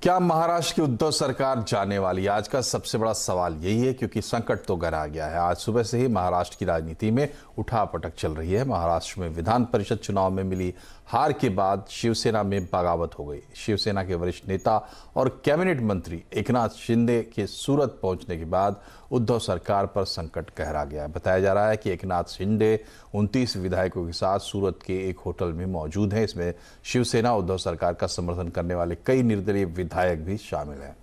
क्या महाराष्ट्र की उद्धव सरकार जाने वाली है? आज का सबसे बड़ा सवाल यही है, क्योंकि संकट तो गहरा गया है। आज सुबह से ही महाराष्ट्र की राजनीति में उठापटक चल रही है। महाराष्ट्र में विधान परिषद चुनाव में मिली हार के बाद शिवसेना में बगावत हो गई। शिवसेना के वरिष्ठ नेता और कैबिनेट मंत्री एकनाथ शिंदे के सूरत पहुंचने के बाद उद्धव सरकार पर संकट गहरा गया है। बताया जा रहा है कि एकनाथ शिंदे 29 विधायकों के साथ सूरत के एक होटल में मौजूद हैं। इसमें शिवसेना उद्धव सरकार का समर्थन करने वाले कई निर्दलीय विधायक भी शामिल हैं।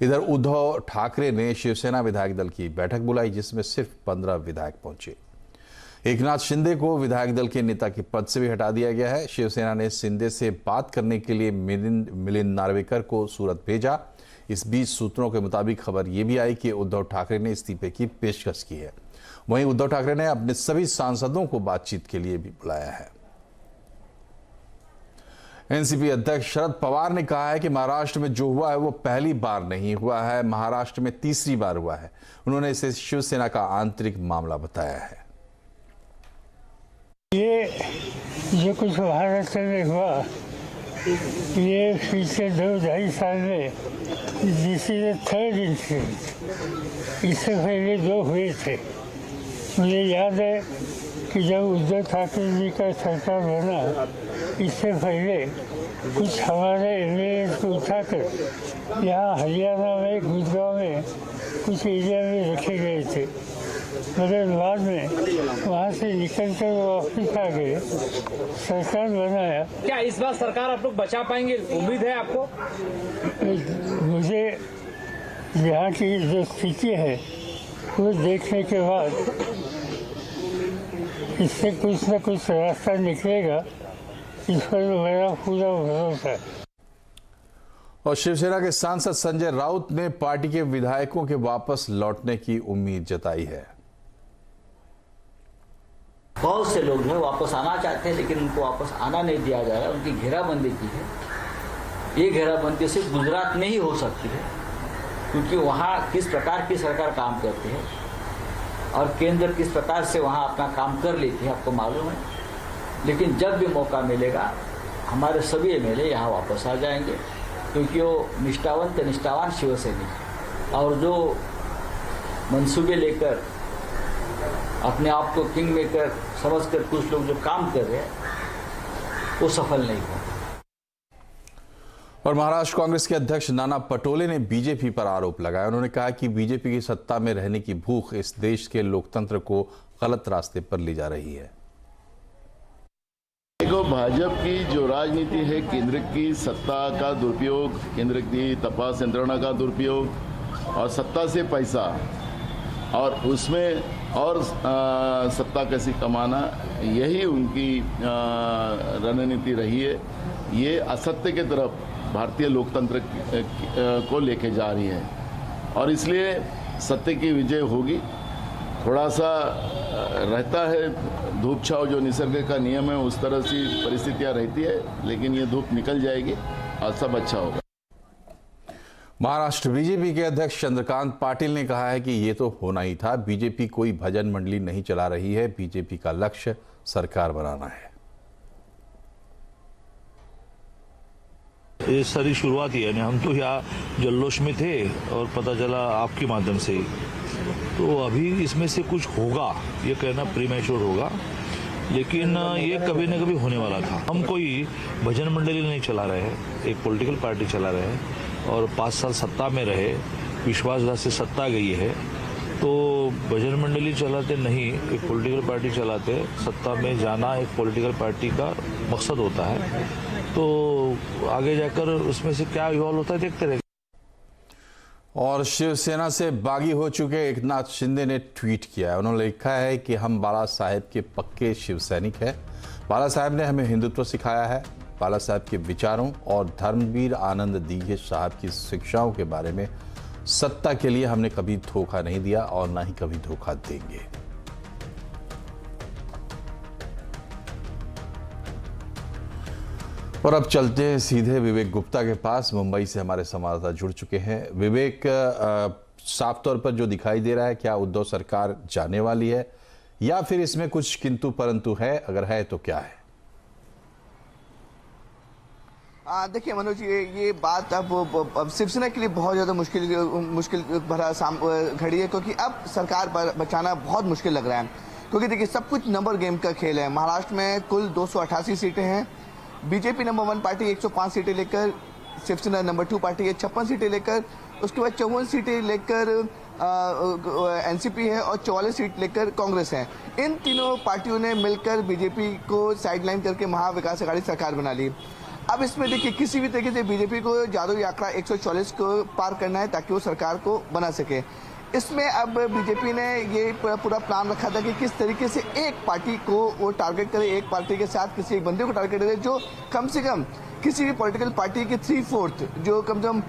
इधर उद्धव ठाकरे ने शिवसेना विधायक दल की बैठक बुलाई, जिसमें सिर्फ 15 विधायक पहुंचे। एकनाथ शिंदे को विधायक दल के नेता के पद से भी हटा दिया गया है। शिवसेना ने शिंदे से बात करने के लिए मिलिंद नार्वेकर को सूरत भेजा। इस बीच सूत्रों के मुताबिक खबर यह भी आई कि उद्धव ठाकरे ने इस्तीफे की पेशकश की है। वहीं उद्धव ठाकरे ने अपने सभी सांसदों को बातचीत के लिए भी बुलाया है। एनसीपी अध्यक्ष शरद पवार ने कहा है कि महाराष्ट्र में जो हुआ है वो पहली बार नहीं हुआ है, महाराष्ट्र में तीसरी बार हुआ है। उन्होंने इसे शिवसेना का आंतरिक मामला बताया है। ये जो कुछ महाराष्ट्र में हुआ, ये पिछले 2-2.5 साल में this is the third incident. इससे पहले 2 हुए थे। मुझे याद है कि जब उद्धव ठाकरे जी का सरकार बना, इससे पहले कुछ हमारे एमएलए को उठाकर यहाँ हरियाणा में गुड़गांव में कुछ एरिया में रखे गए थे, मगर बाद में वहाँ से निकल कर वो वापस आ गए, सरकार बनाया। क्या इस बार सरकार आप लोग बचा पाएंगे? उम्मीद है आपको? मुझे यहाँ की जो स्थिति है वो देखने के बाद इससे कुछ न कुछ रास्ता निकलेगा, इस पर मेरा पूरा भरोसा है। और शिवसेना के सांसद संजय राउत ने पार्टी के विधायकों के वापस लौटने की उम्मीद जताई है। बहुत से लोग हैं वापस आना चाहते हैं, लेकिन उनको वापस आना नहीं दिया जा रहा है। उनकी घेराबंदी की है। ये घेराबंदी सिर्फ गुजरात में ही हो सकती है, क्योंकि वहाँ किस प्रकार की सरकार काम करती है और केंद्र किस प्रकार से वहाँ अपना काम कर लेती है, आपको मालूम है। लेकिन जब भी मौका मिलेगा हमारे सभी एमएलए यहाँ वापस आ जाएंगे, क्योंकि वो निष्ठावान शिवसैनिक और जो मंसूबे लेकर अपने आप को किंग मेकर समझकर कुछ लोग जो काम कर रहे हैं वो सफल नहीं हुआ। और महाराष्ट्र कांग्रेस के अध्यक्ष नाना पटोले ने बीजेपी पर आरोप लगाया। उन्होंने कहा कि बीजेपी की सत्ता में रहने की भूख इस देश के लोकतंत्र को गलत रास्ते पर ले जा रही है। देखो, भाजपा की जो राजनीति है, केंद्र की सत्ता का दुरुपयोग, केंद्र की तपास यंत्रणा का दुरुपयोग और सत्ता से पैसा और उसमें और सत्ता कैसी कमाना, यही उनकी रणनीति रही है। ये असत्य के तरफ भारतीय लोकतंत्र को लेके जा रही है और इसलिए सत्य की विजय होगी। थोड़ा सा रहता है धूप छाव, जो निसर्ग का नियम है, उस तरह से परिस्थितियां रहती है, लेकिन ये धूप निकल जाएगी और सब अच्छा होगा। महाराष्ट्र बीजेपी के अध्यक्ष चंद्रकांत पाटिल ने कहा है कि ये तो होना ही था। बीजेपी कोई भजन मंडली नहीं चला रही है, बीजेपी का लक्ष्य सरकार बनाना है। ये सारी शुरुआत ही है। हम तो यहाँ जल्लोश में थे और पता चला आपके माध्यम से ही, तो अभी इसमें से कुछ होगा ये कहना प्रीमैच्योर होगा, लेकिन ये कभी न कभी होने वाला था। हम कोई भजन मंडली नहीं चला रहे हैं, एक पॉलिटिकल पार्टी चला रहे हैं और 5 साल सत्ता में रहे, विश्वासघात से सत्ता गई है, तो भजन मंडली चलाते नहीं, एक पॉलिटिकल पार्टी चलाते। सत्ता में जाना एक पॉलिटिकल पार्टी का मकसद होता है, तो आगे जाकर उसमें से क्या इवॉल्व होता है देखते रहेंगे। और शिवसेना से बागी हो चुके एकनाथ शिंदे ने ट्वीट किया है। उन्होंने लिखा है कि हम बाला साहेब के पक्के शिव सैनिक हैं। बाला साहेब ने हमें हिंदुत्व सिखाया है। बाला साहेब के विचारों और धर्मवीर आनंद दीघे साहब की शिक्षाओं के बारे में सत्ता के लिए हमने कभी धोखा नहीं दिया और ना ही कभी धोखा देंगे। और अब चलते हैं सीधे विवेक गुप्ता के पास। मुंबई से हमारे संवाददाता जुड़ चुके हैं। विवेक, साफ तौर पर जो दिखाई दे रहा है, क्या उद्धव सरकार जाने वाली है या फिर इसमें कुछ किंतु परंतु है? अगर है तो क्या है? देखिए मनोज, ये बात अब शिवसेना के लिए बहुत ज़्यादा मुश्किल भरा घड़ी है, क्योंकि अब सरकार पर बचाना बहुत मुश्किल लग रहा है। क्योंकि देखिए, सब कुछ नंबर गेम का खेल है। महाराष्ट्र में कुल 288 सीटें हैं। बीजेपी नंबर 1 पार्टी 105 सीटें लेकर, शिवसेना नंबर 2 पार्टी है 56 सीटें लेकर, उसके बाद 54 सीटें लेकर एनसीपी है और 44 सीट लेकर कांग्रेस है। इन तीनों पार्टियों ने मिलकर बीजेपी को साइडलाइन करके महाविकास अघाड़ी सरकार बना ली। अब इसमें देखिए, किसी भी तरीके से बीजेपी को जादुई आंकड़ा 144 को पार करना है ताकि वो सरकार को बना सके। इसमें अब बीजेपी ने ये पूरा प्लान रखा था कि किस तरीके से एक पार्टी को वो टारगेट करे, एक पार्टी के साथ किसी एक बंदे को टारगेट करे जो कम से कम किसी भी पॉलिटिकल पार्टी के 3/4 जो कम से कम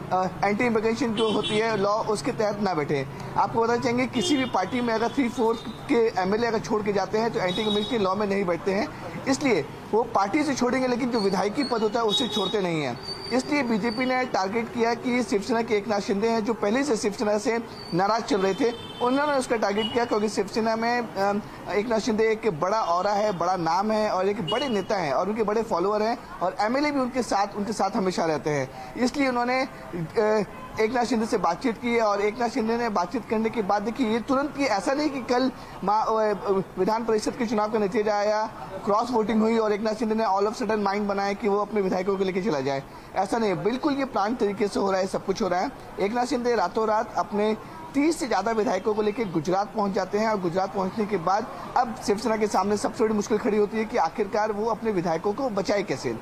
एंटी इमिग्रेशन जो होती है लॉ, उसके तहत ना बैठे। आपको बताना चाहेंगे, किसी भी पार्टी में अगर 3/4 के एमएलए अगर छोड़ के जाते हैं तो एंटी इमिग्रेशन लॉ में नहीं बैठते हैं। इसलिए वो पार्टी से छोड़ेंगे, लेकिन जो विधायकी पद होता है उसे छोड़ते नहीं हैं। इसलिए बीजेपी ने टारगेट किया कि शिवसेना के एकनाथ शिंदे हैं, जो पहले से शिवसेना से नाराज चल रहे थे, उन्होंने उसका टारगेट किया, क्योंकि शिवसेना में एकनाथ शिंदे एक बड़ा ऑरा है, बड़ा नाम है और एक बड़े नेता हैं और उनके बड़े फॉलोअर हैं और एमएलए भी उनके साथ हमेशा रहते हैं। इसलिए उन्होंने एकनाथ शिंदे से बातचीत की और एकनाथ शिंदे ने बातचीत करने के बाद देखिए, ये तुरंत, ये ऐसा नहीं कि कल विधान परिषद के चुनाव का नतीजा आया, क्रॉस वोटिंग हुई और एकनाथ शिंदे ने ऑल ऑफ सडन माइंड बनाया कि वो अपने विधायकों को लेकर चला जाए। ऐसा नहीं है, बिल्कुल ये प्लान तरीके से हो रहा है, सब कुछ हो रहा है। एकनाथ शिंदे रातों रात अपने 30 से ज़्यादा विधायकों को लेकर गुजरात पहुंच जाते हैं और गुजरात पहुंचने के बाद अब शिवसेना के सामने सबसे बड़ी मुश्किल खड़ी होती है कि आखिरकार वो अपने विधायकों को बचाए कैसे।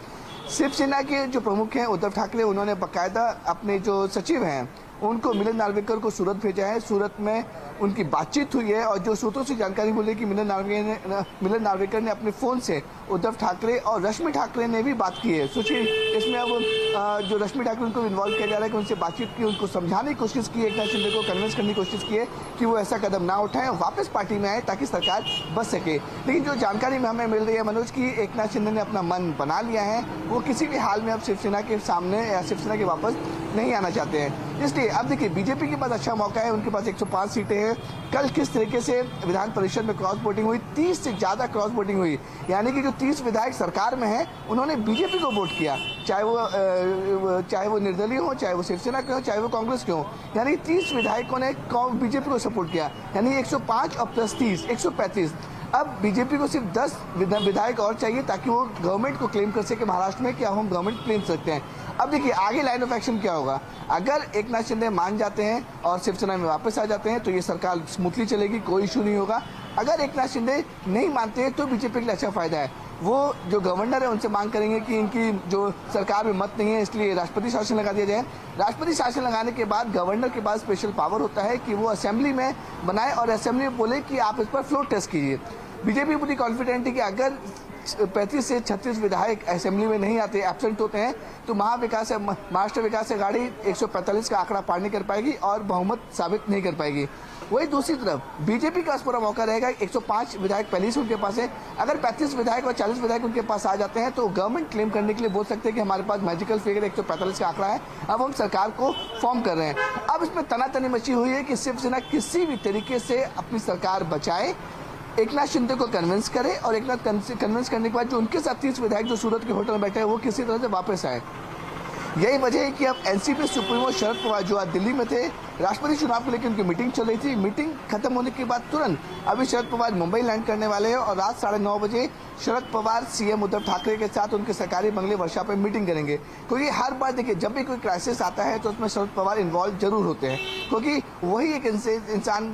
शिवसेना के जो प्रमुख हैं उद्धव ठाकरे, उन्होंने बाकायदा अपने जो सचिव हैं उनको, मिलिंद नार्वेकर को सूरत भेजा है। सूरत में उनकी बातचीत हुई है और जो सूत्रों से जानकारी मिली कि मिलिंद नार्वेकर ने अपने फ़ोन से उद्धव ठाकरे और रश्मि ठाकरे ने भी बात की है। सोचिए, इसमें अब जो रश्मि ठाकरे उनको इन्वॉल्व किया जा रहा है कि उनसे बातचीत की, उनको समझाने की कोशिश की, एकनाथ शिंदे को कन्विंस करने की कोशिश की है कि वो ऐसा कदम ना उठाएं और वापस पार्टी में आए ताकि सरकार बच सके। लेकिन जो जानकारी में हमें मिल रही है मनोज, की एकनाथ शिंदे ने अपना मन बना लिया है, वो किसी भी हाल में अब शिवसेना के सामने या शिवसेना के वापस नहीं आना चाहते हैं। इसलिए अब देखिए, बीजेपी के पास अच्छा मौका है, उनके पास 105 सीटें हैं। कल किस तरीके से विधान परिषद में क्रॉस वोटिंग हुई, 30 से ज़्यादा क्रॉस वोटिंग हुई, यानी कि जो 30 विधायक सरकार में हैं उन्होंने बीजेपी को वोट किया, चाहे वो निर्दलीय हो, चाहे वो शिवसेना के हो, चाहे वो कांग्रेस के हो, यानी 30 विधायकों ने बीजेपी को सपोर्ट किया, यानी 105 और प्लस 30 135। अब बीजेपी को सिर्फ 10 विधायक और चाहिए ताकि वो गवर्नमेंट को क्लेम कर सके महाराष्ट्र में कि हम गवर्नमेंट क्लेम सकते हैं। अब देखिए, आगे लाइन ऑफ एक्शन क्या होगा। अगर एकनाथ शिंदे मान जाते हैं और शिवसेना में वापस आ जाते हैं तो ये सरकार स्मूथली चलेगी, कोई इशू नहीं होगा। अगर एकनाथ शिंदे नहीं मानते हैं तो बीजेपी के लिए अच्छा फायदा है। वो जो गवर्नर है उनसे मांग करेंगे कि इनकी जो सरकार में मत नहीं है, इसलिए राष्ट्रपति शासन लगा दिया जाए। राष्ट्रपति शासन लगाने के बाद गवर्नर के पास स्पेशल पावर होता है कि वो असेंबली में बनाए और असेंबली में बोले कि आप इस पर फ्लोर टेस्ट कीजिए। बीजेपी पूरी कॉन्फिडेंट है कि अगर 35 से 36 विधायक असेंबली में नहीं आते, एब्सेंट होते हैं, तो महाराष्ट्र विकास अघाड़ी 145 का आंकड़ा पार नहीं कर पाएगी और बहुमत साबित नहीं कर पाएगी। वही दूसरी तरफ बीजेपी का पूरा मौका रहेगा। 105 विधायक पहले से उनके पास है। अगर 35 विधायक और 40 विधायक उनके पास आ जाते हैं तो गवर्नमेंट क्लेम करने के लिए बोल सकते हैं कि हमारे पास मैजिकल फिगर 145 का आंकड़ा है, अब हम सरकार को फॉर्म कर रहे हैं। अब इसमें तनातनी मची हुई है कि शिवसेना किसी भी तरीके से अपनी सरकार बचाए, एकनाथ शिंदे को कन्विंस करे और एकनाथ कन्विंस करने के बाद जो उनके साथ 30 विधायक जो सूरत के होटल में बैठे हैं वो किसी तरह से वापस आए। यही वजह है कि अब एनसीपी सुप्रीमो शरद पवार जो आज दिल्ली में थे, राष्ट्रपति चुनाव को लेकर उनकी मीटिंग चल रही थी। मीटिंग खत्म होने के बाद तुरंत अभी शरद पवार मुंबई लैंड करने वाले हैं और रात 9:30 बजे शरद पवार सीएम उद्धव ठाकरे के साथ उनके सरकारी बंगले वर्षा पर मीटिंग करेंगे। क्योंकि हर बार देखिए, जब भी कोई क्राइसिस आता है तो उसमें शरद पवार इन्वॉल्व जरूर होते हैं, क्योंकि वही एक इंसान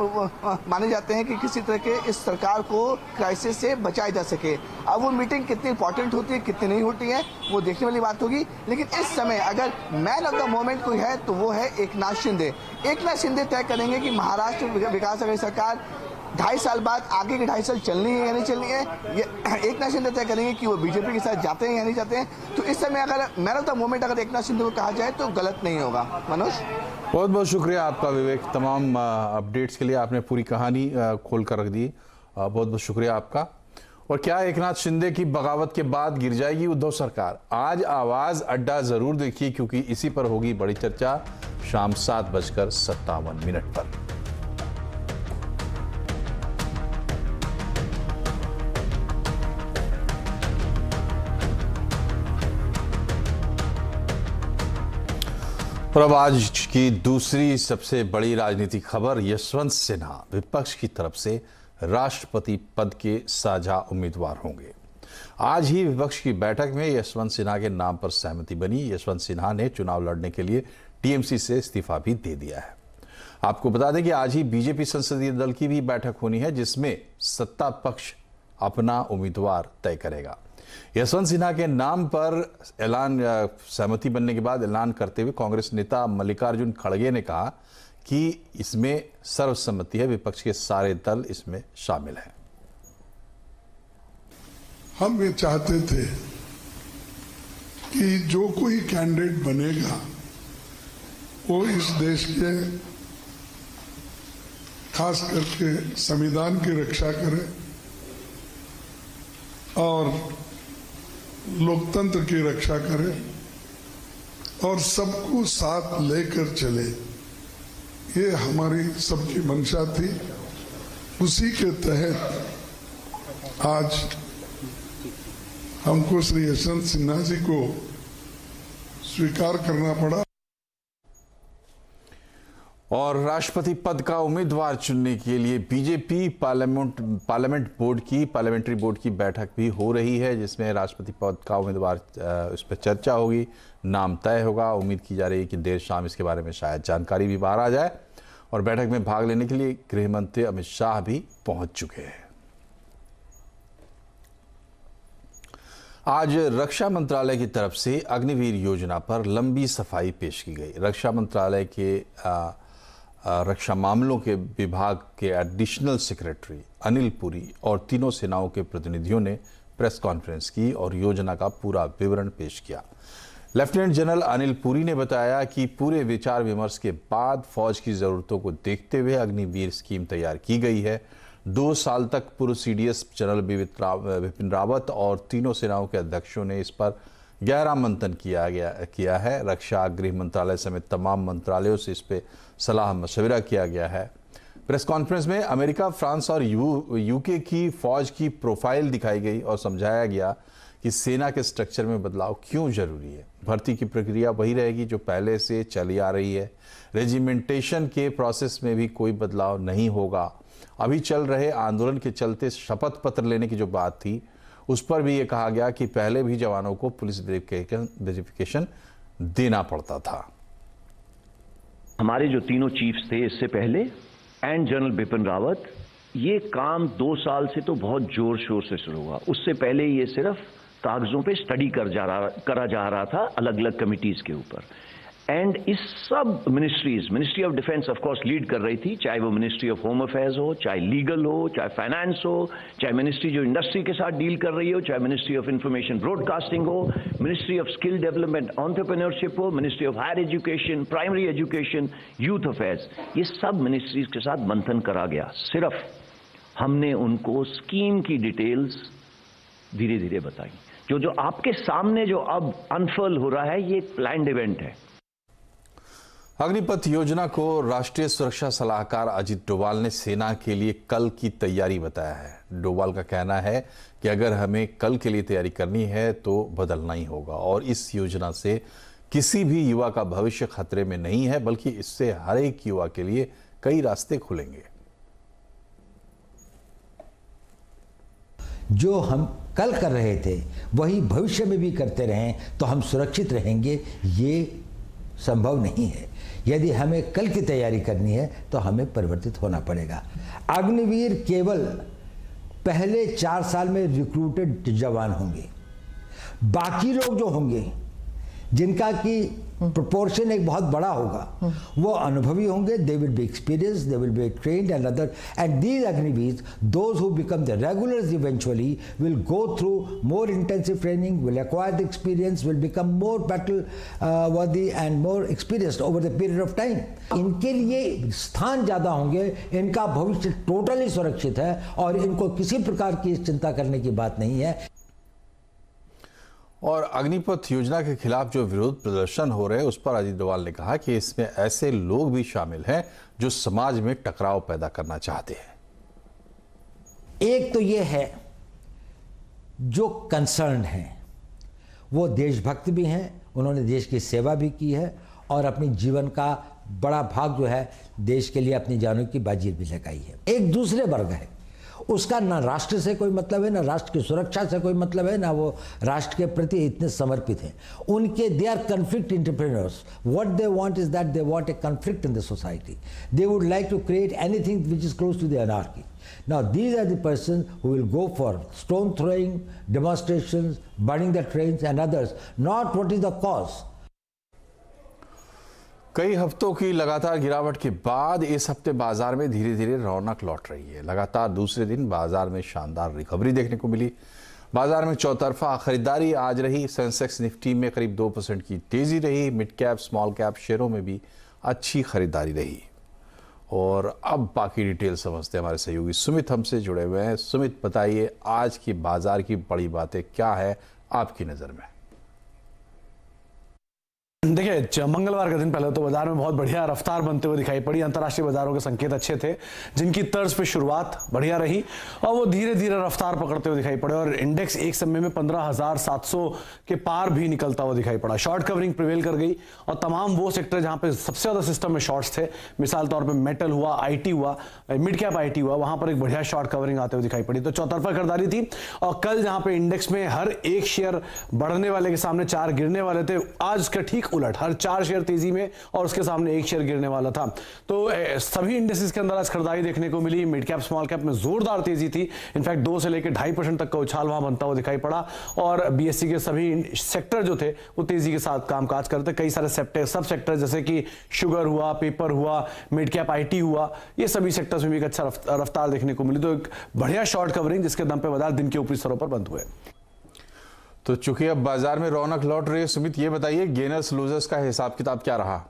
माने जाते हैं कि किसी तरह के इस सरकार को क्राइसिस से बचाया जा सके। अब वो मीटिंग कितनी इंपॉर्टेंट होती है, कितनी नहीं होती है, वो देखने वाली बात होगी। लेकिन इस समय अगर मैन ऑफ द मोमेंट कोई है तो वो है एकनाथ शिंदे। एकनाथ शिंदे तय करेंगे कि महाराष्ट्र विकास अघाड़ी सरकार 2.5 साल बाद आगे के 2.5 साल चलनी है या नहीं चलनी है, ये एकनाथ शिंदे तय करेंगे कि वो बीजेपी के साथ जाते हैं या नहीं जाते हैं। तो इस समय अगर मैन ऑफ द मोमेंट अगर एकनाथ शिंदे को कहा जाए तो गलत नहीं होगा। मनोज, बहुत बहुत शुक्रिया आपका विवेक, तमाम अपडेट्स के लिए आपने पूरी कहानी खोल कर रख दी। बहुत बहुत शुक्रिया आपका। और क्या एकनाथ शिंदे की बगावत के बाद गिर जाएगी उद्धव सरकार? आज आवाज अड्डा जरूर देखिए, क्योंकि इसी पर होगी बड़ी चर्चा शाम 7:57 पर। और अब आज की दूसरी सबसे बड़ी राजनीतिक खबर, यशवंत सिन्हा विपक्ष की तरफ से राष्ट्रपति पद के साझा उम्मीदवार होंगे। आज ही विपक्ष की बैठक में यशवंत सिन्हा के नाम पर सहमति बनी। यशवंत सिन्हा ने चुनाव लड़ने के लिए टीएमसी से इस्तीफा भी दे दिया है। आपको बता दें कि आज ही बीजेपी संसदीय दल की भी बैठक होनी है, जिसमें सत्ता पक्ष अपना उम्मीदवार तय करेगा। यशवंत सिन्हा के नाम पर ऐलान सहमति बनने के बाद ऐलान करते हुए कांग्रेस नेता मल्लिकार्जुन खड़गे ने कहा कि इसमें सर्वसम्मति है, विपक्ष के सारे दल इसमें शामिल हैं। हम ये चाहते थे कि जो कोई कैंडिडेट बनेगा वो इस देश के खास करके संविधान की रक्षा करे और लोकतंत्र की रक्षा करे और सबको साथ लेकर चले। ये हमारी सबकी मंशा थी। उसी के तहत आज हमको श्री यशवंत सिन्हा जी को स्वीकार करना पड़ा। और राष्ट्रपति पद का उम्मीदवार चुनने के लिए बीजेपी पार्लियामेंट्री बोर्ड की बैठक भी हो रही है, जिसमें राष्ट्रपति पद का उम्मीदवार इस पर चर्चा होगी, नाम तय होगा। उम्मीद की जा रही है कि देर शाम इसके बारे में शायद जानकारी भी बाहर आ जाए। और बैठक में भाग लेने के लिए गृह मंत्री अमित शाह भी पहुंच चुके हैं। आज रक्षा मंत्रालय की तरफ से अग्निवीर योजना पर लंबी सफाई पेश की गई। रक्षा मंत्रालय के रक्षा मामलों के विभाग के एडिशनल सेक्रेटरी अनिल पुरी और तीनों सेनाओं के प्रतिनिधियों ने प्रेस कॉन्फ्रेंस की और योजना का पूरा विवरण पेश किया। लेफ्टिनेंट जनरल अनिल पुरी ने बताया कि पूरे विचार विमर्श के बाद फौज की जरूरतों को देखते हुए अग्निवीर स्कीम तैयार की गई है। 2 साल तक पूर्व सीडीएस जनरल बिपिन रावत और तीनों सेनाओं के अध्यक्षों ने इस पर गहरा मंथन किया है। रक्षा, गृह मंत्रालय समेत तमाम मंत्रालयों से इस पे सलाह मशविरा किया गया है। प्रेस कॉन्फ्रेंस में अमेरिका, फ्रांस और यूके की फौज की प्रोफाइल दिखाई गई और समझाया गया कि सेना के स्ट्रक्चर में बदलाव क्यों जरूरी है। भर्ती की प्रक्रिया वही रहेगी जो पहले से चली आ रही है। रेजिमेंटेशन के प्रोसेस में भी कोई बदलाव नहीं होगा। अभी चल रहे आंदोलन के चलते शपथ पत्र लेने की जो बात थी, उस पर भी ये कहा गया कि पहले भी जवानों को पुलिस वेरिफिकेशन देना पड़ता था। हमारे जो तीनों चीफ्स थे इससे पहले एंड जनरल बिपिन रावत, ये काम 2 साल से तो बहुत जोर शोर से शुरू हुआ। उससे पहले ये सिर्फ कागजों पे स्टडी करा जा रहा था अलग अलग कमिटीज के ऊपर। एंड इस सब ministry of defence of course lead कर रही थी, चाहे वो मिनिस्ट्री ऑफ होम अफेयर्स हो, चाहे लीगल हो, चाहे फाइनेंस हो, चाहे मिनिस्ट्री जो इंडस्ट्री के साथ डील कर रही हो, चाहे मिनिस्ट्री ऑफ इंफॉर्मेशन ब्रॉडकास्टिंग हो, ministry of skill development entrepreneurship हो, ministry of higher education, primary education, youth affairs, ये सब मिनिस्ट्रीज के साथ मंथन करा गया। सिर्फ हमने उनको स्कीम की डिटेल्स धीरे धीरे बताई। जो आपके सामने जो अब अनफर्ल हो रहा है, ये एक प्लान्ड इवेंट है। अग्निपथ योजना को राष्ट्रीय सुरक्षा सलाहकार अजित डोभाल ने सेना के लिए कल की तैयारी बताया है। डोभाल का कहना है कि अगर हमें कल के लिए तैयारी करनी है तो बदलना ही होगा और इस योजना से किसी भी युवा का भविष्य खतरे में नहीं है, बल्कि इससे हर एक युवा के लिए कई रास्ते खुलेंगे। जो हम कल कर रहे थे वही भविष्य में भी करते रहें तो हम सुरक्षित रहेंगे, ये संभव नहीं है। यदि हमें कल की तैयारी करनी है तो हमें परिवर्तित होना पड़ेगा। अग्निवीर केवल पहले 4 साल में रिक्रूटेड जवान होंगे। बाकी लोग जो होंगे, जिनका की प्रोपोर्शन एक बहुत बड़ा होगा, वो अनुभवी होंगे। They will be experienced, they will be trained and other, and these Agniveer, those who become the regulars eventually will go through more intensive training, will acquire the experience, will become more battle worthy and more experienced over the period of time. इनके लिए स्थान ज़्यादा होंगे, इनका भविष्य totally सुरक्षित है और इनको किसी प्रकार की चिंता करने की बात नहीं है। और अग्निपथ योजना के खिलाफ जो विरोध प्रदर्शन हो रहे हैं, उस पर अजित डोभाल ने कहा कि इसमें ऐसे लोग भी शामिल हैं जो समाज में टकराव पैदा करना चाहते हैं। एक तो ये है जो कंसर्न हैं, वो देशभक्त भी हैं, उन्होंने देश की सेवा भी की है और अपनी जीवन का बड़ा भाग जो है देश के लिए अपनी जानों की बाजी भी लगाई है। एक दूसरे वर्ग है, उसका ना राष्ट्र से कोई मतलब है, ना राष्ट्र की सुरक्षा से कोई मतलब है, ना वो राष्ट्र के प्रति इतने समर्पित हैं। उनके they are conflict entrepreneurs. What they want is that they want a conflict in the society. They would like to create anything which is close to the anarchy. Now these are the persons who will go for stone throwing, demonstrations, burning the trains and others, not what is the cause. कई हफ्तों की लगातार गिरावट के बाद इस हफ्ते बाजार में धीरे धीरे रौनक लौट रही है। लगातार दूसरे दिन बाजार में शानदार रिकवरी देखने को मिली। बाजार में चौतरफा खरीदारी आज रही। सेंसेक्स निफ्टी में करीब 2% की तेजी रही। मिड कैप स्मॉल कैप शेयरों में भी अच्छी खरीदारी रही। और अब बाकी डिटेल समझते हैं, हमारे सहयोगी सुमित हमसे जुड़े हुए हैं। सुमित, बताइए आज की बाजार की बड़ी बातें क्या है आपकी नज़र में? देखिए, मंगलवार का दिन पहले तो बाजार में बहुत बढ़िया रफ्तार बनते हुए दिखाई पड़ी। अंतर्राष्ट्रीय बाजारों के संकेत अच्छे थे, जिनकी तर्ज पे शुरुआत बढ़िया रही और वो धीरे धीरे रफ्तार पकड़ते हुए दिखाई पड़े और इंडेक्स एक समय में 15,700 के पार भी निकलता हुआ दिखाई पड़ा। शॉर्ट कवरिंग प्रिवेल कर गई और तमाम वो सेक्टर जहां पे सबसे ज्यादा सिस्टम में शॉर्ट्स थे, मिसाल तौर पर मेटल हुआ, IT हुआ, मिड कैप IT हुआ, वहां पर एक बढ़िया शॉर्ट कवरिंग आते हुए दिखाई पड़ी। तो चौतरफा खरीदारी थी और कल जहां पे इंडेक्स में हर एक शेयर बढ़ने वाले के सामने 4 गिरने वाले थे, आज उसका ठीक उलट, हर 4 शेयर तेजी में और उसके सामने 1 शेयर गिरने वाला था। तो सभी इंडेक्सेस के अंदर आज खरीदारी देखने को मिली। मिड कैप स्मॉल कैप में जोरदार तेजी थी। इनफैक्ट 2 से लेकर 2.5% तक का उछाल वहां बनता हुआ दिखाई पड़ा और BSE के सभी सेक्टर जो थे वो तेजी के साथ कामकाज करते। कई सारे सब सेक्टर जैसे कि शुगर हुआ, पेपर हुआ, मिड कैप IT हुआ, ये सभी सेक्टर्स में भी एक अच्छा रफ्तार देखने को मिली। तो एक बढ़िया शॉर्ट कवरिंग जिसके दम पे बाजार दिन के ऊपरी स्तरों पर बंद हुए। तो चूंकि अब बाजार में रौनक लौट रही है, सुमित ये बताइए गेनर्स लूजर्स का हिसाब किताब क्या रहा?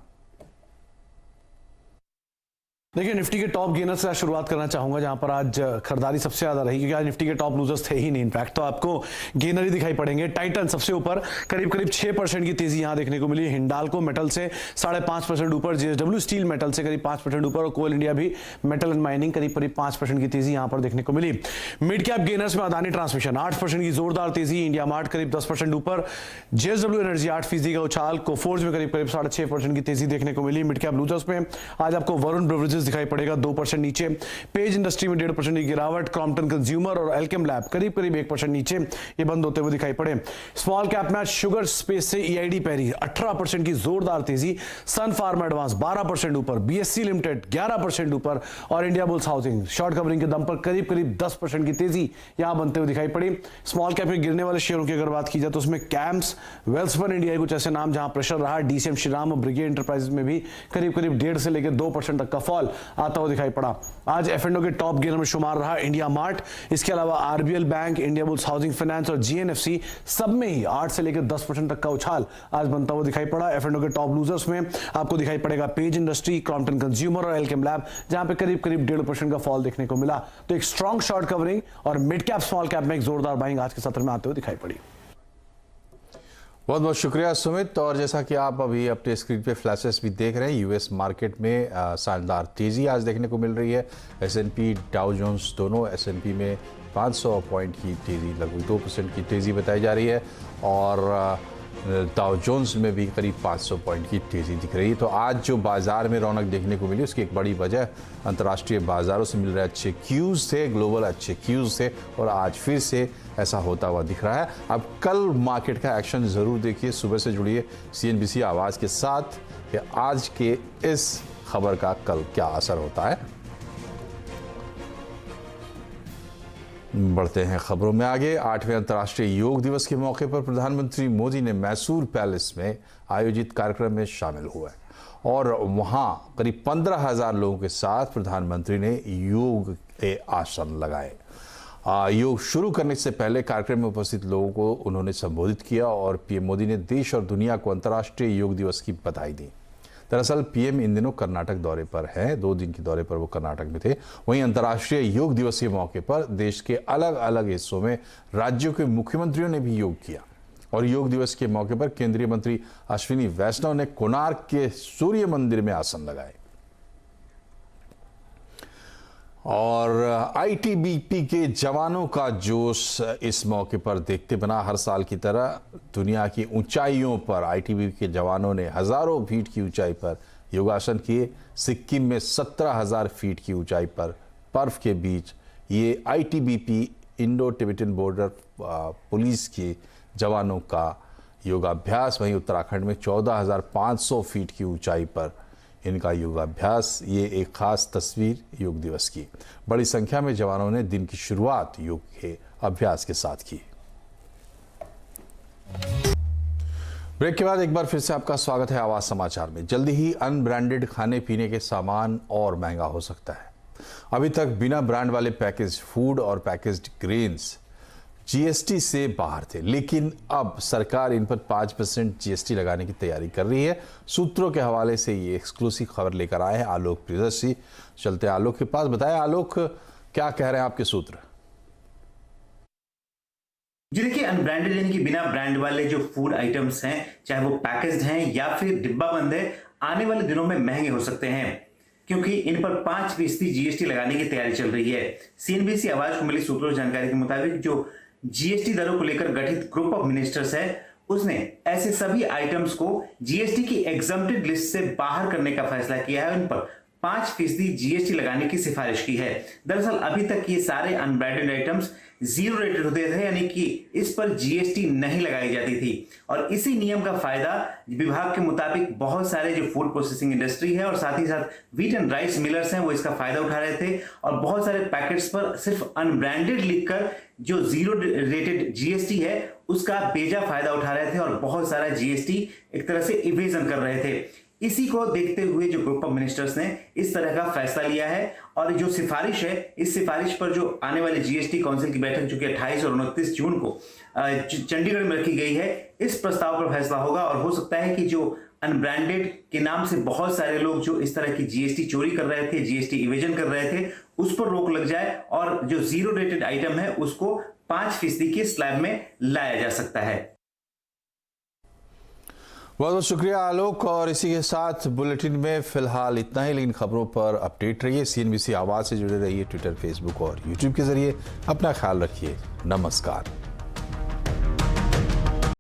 देखिए, निफ्टी के टॉप गेनर से शुरुआत करना चाहूंगा, जहां पर आज खरीदारी सबसे ज्यादा रही, क्योंकि आज निफ्टी के टॉप लूजर्स थे ही नहीं। इनफैक्ट तो आपको गेनर ही दिखाई पड़ेंगे। टाइटन सबसे ऊपर, करीब 6% की तेजी यहां देखने को मिली। हिंडाल्को मेटल से 5.5% ऊपर, JSW स्टील मेटल से करीब 5% ऊपर और कोल इंडिया भी मेटल एंड माइनिंग करीब 5% की तेजी यहां पर देखने को मिली। मिड कैप गेनर्स में अदानी ट्रांसमिशन 8% की जोरदार तेजी, इंडिया मार्ट करीब 10% ऊपर, JSW एनर्जी 8% का उछाल, कोफोर्ज में करीब 6.5% की तेजी देखने को मिली। मिड कैप लूजर्स में आज आपको वरुण बेवरेजेस दिखाई पड़ेगा 2% नीचे, पेज इंडस्ट्री में 1.5% की गिरावट, क्रॉम्पटन कंज्यूमर और एल्केम लैब करीब 1% नीचे ये बंद होते हुए दिखाई पड़े। स्मॉल कैप में आज शुगर स्पेस से EID पैरी 18% की जोरदार तेजी, सन फार्मा एडवांस 12% ऊपर, BSE लिमिटेड 11% ऊपर और India bulls housing short covering के दम पर करीब 10% की तेजी यहां बनते हुए दिखाई पड़ी। स्मॉल कैप में गिरने वाले शेयरों की अगर बात की जाए तो उसमें कैम्स, वेल्सपन इंडिया कुछ ऐसे नाम जहां प्रेशर रहा। DCM श्रीराम और ब्रिगेड एंटरप्राइजेस में भी करीब 1.5 से लेकर 2% तक का फॉल आता हुआ दिखाई पड़ा। आज F&O के टॉप गेनर में शुमार रहा इंडिया मार्ट, इसके अलावा RBL bank, India bulls housing finance और GNFC सब में ही 8 से लेकर 10% तक का उछाल आज बनता हुआ दिखाई पड़ा। F&O के टॉप लूजर्स में आपको दिखाई पड़ेगा पेज इंडस्ट्री, क्रॉम्पटन कंज्यूमर और एल्केम लैब, जहां पे करीब 1.5% का फॉल देखने को मिला। तो एक स्ट्रॉन्ग शॉर्ट कवरिंग और मिड कैप स्मॉल कैप में एक जोरदार बाइंग आज के सत्र में आते हुए दिखाई पड़ी। बहुत बहुत शुक्रिया सुमित। और जैसा कि आप अभी अपने स्क्रीन पे फ्लैशेस भी देख रहे हैं, US मार्केट में शानदार तेजी आज देखने को मिल रही है। S&P डाउ जोन्स दोनों, S&P में 500 पॉइंट की तेजी, लगभग 2% की तेजी बताई जा रही है और डाउ जोन्स में भी करीब 500 पॉइंट की तेजी दिख रही है। तो आज जो बाजार में रौनक देखने को मिली उसकी एक बड़ी वजह अंतर्राष्ट्रीय बाजारों से मिल रहे अच्छे क्यूज थे, ग्लोबल अच्छे क्यूज थे और आज फिर से ऐसा होता हुआ दिख रहा है। अब कल मार्केट का एक्शन ज़रूर देखिए, सुबह से जुड़िए CNBC आवाज़ के साथ कि आज के इस खबर का कल क्या असर होता है। बढ़ते हैं खबरों में आगे। 8वें अंतर्राष्ट्रीय योग दिवस के मौके पर प्रधानमंत्री मोदी ने मैसूर पैलेस में आयोजित कार्यक्रम में शामिल हुए और वहां करीब 15,000 लोगों के साथ प्रधानमंत्री ने योग के आसन लगाए। योग शुरू करने से पहले कार्यक्रम में उपस्थित लोगों को उन्होंने संबोधित किया और PM मोदी ने देश और दुनिया को अंतर्राष्ट्रीय योग दिवस की बधाई दी। दरअसल PM इन दिनों कर्नाटक दौरे पर हैं, 2 दिन के दौरे पर वो कर्नाटक में थे। वहीं अंतर्राष्ट्रीय योग दिवस के मौके पर देश के अलग अलग हिस्सों में राज्यों के मुख्यमंत्रियों ने भी योग किया और योग दिवस के मौके पर केंद्रीय मंत्री अश्विनी वैष्णव ने कोणार्क के सूर्य मंदिर में आसन लगाए। और आईटीबीपी के जवानों का जोश इस मौके पर देखते बना। हर साल की तरह दुनिया की ऊंचाइयों पर आईटीबीपी के जवानों ने हजारों फीट की ऊंचाई पर योगासन किए। सिक्किम में 17,000 फीट की ऊंचाई पर बर्फ के बीच ये ITBP Indo Tibetan border police के जवानों का योगाभ्यास। वहीं उत्तराखंड में 14,500 फीट की ऊंचाई पर इनका योगाभ्यास। ये एक खास तस्वीर योग दिवस की। बड़ी संख्या में जवानों ने दिन की शुरुआत योग के अभ्यास के साथ की। ब्रेक के बाद एक बार फिर से आपका स्वागत है आवाज समाचार में। जल्दी ही अनब्रांडेड खाने पीने के सामान और महंगा हो सकता है। अभी तक बिना ब्रांड वाले पैकेज फूड और पैकेज्ड ग्रेन्स जीएसटी से बाहर थे, लेकिन अब सरकार इन पर 5% जीएसटी लगाने की तैयारी कर रही है। सूत्रों के हवाले से ये एक्सक्लूसिव खबर लेकर आए हैं आलोक प्रियदर्शी। चलते आलोक के पास। बताएं आलोक, क्या कह रहे हैं आपके सूत्र? जी देखिए, अनब्रांडेड यानी कि बिना ब्रांड वाले जो फूड आइटम्स हैं, चाहे वो पैकेज्ड हैं या फिर डिब्बा बंद है, आने वाले दिनों में महंगे हो सकते हैं क्योंकि इन पर 5% जीएसटी लगाने की तैयारी चल रही है। सीएनबीसी आवाज को मिली सूत्रों की जानकारी के मुताबिक जो जीएसटी दरों को लेकर गठित ग्रुप ऑफ मिनिस्टर्स है, उसने ऐसे सभी आइटम्स को जीएसटी की एग्जम्प्टेड लिस्ट से बाहर करने का फैसला किया है। उन पर 5% जीएसटी लगाने की सिफारिश की है। दरअसल अभी तक ये सारे अनब्रांडेड आइटम्स 0 रेटेड होते थे, यानी कि इस पर जीएसटी नहीं लगाई जाती थी। और इसी नियम का फायदा विभाग के मुताबिक बहुत सारे जो फूड प्रोसेसिंग इंडस्ट्री है और साथ ही साथ व्हीट एंड राइस मिलर्स हैं, वो इसका फायदा उठा रहे थे। और बहुत सारे पैकेट्स पर सिर्फ अनब्रांडेड लिखकर जो 0 रेटेड जीएसटी है उसका बेजा फायदा उठा रहे थे और बहुत सारा जीएसटी एक तरह से इवेजन कर रहे थे। इसी को देखते हुए जो ग्रुप ऑफ मिनिस्टर्स ने इस तरह का फैसला लिया है। और जो सिफारिश है, इस सिफारिश पर जो आने वाली जीएसटी काउंसिल की बैठक जो कि 28 और 29 जून को चंडीगढ़ में रखी गई है, इस प्रस्ताव पर फैसला होगा। और हो सकता है कि जो अनब्रांडेड के नाम से बहुत सारे लोग जो इस तरह की जीएसटी चोरी कर रहे थे, जीएसटी इवेजन कर रहे थे, उस पर रोक लग जाए और जो 0 रेटेड आइटम है उसको 5% के स्लैब में लाया जा सकता है। बहुत बहुत शुक्रिया आलोक। और इसी के साथ बुलेटिन में फिलहाल इतना ही, लेकिन खबरों पर अपडेट रहिए। सीएनबीसी आवाज से जुड़े रहिए ट्विटर, फेसबुक और यूट्यूब के जरिए। अपना ख्याल रखिए। नमस्कार।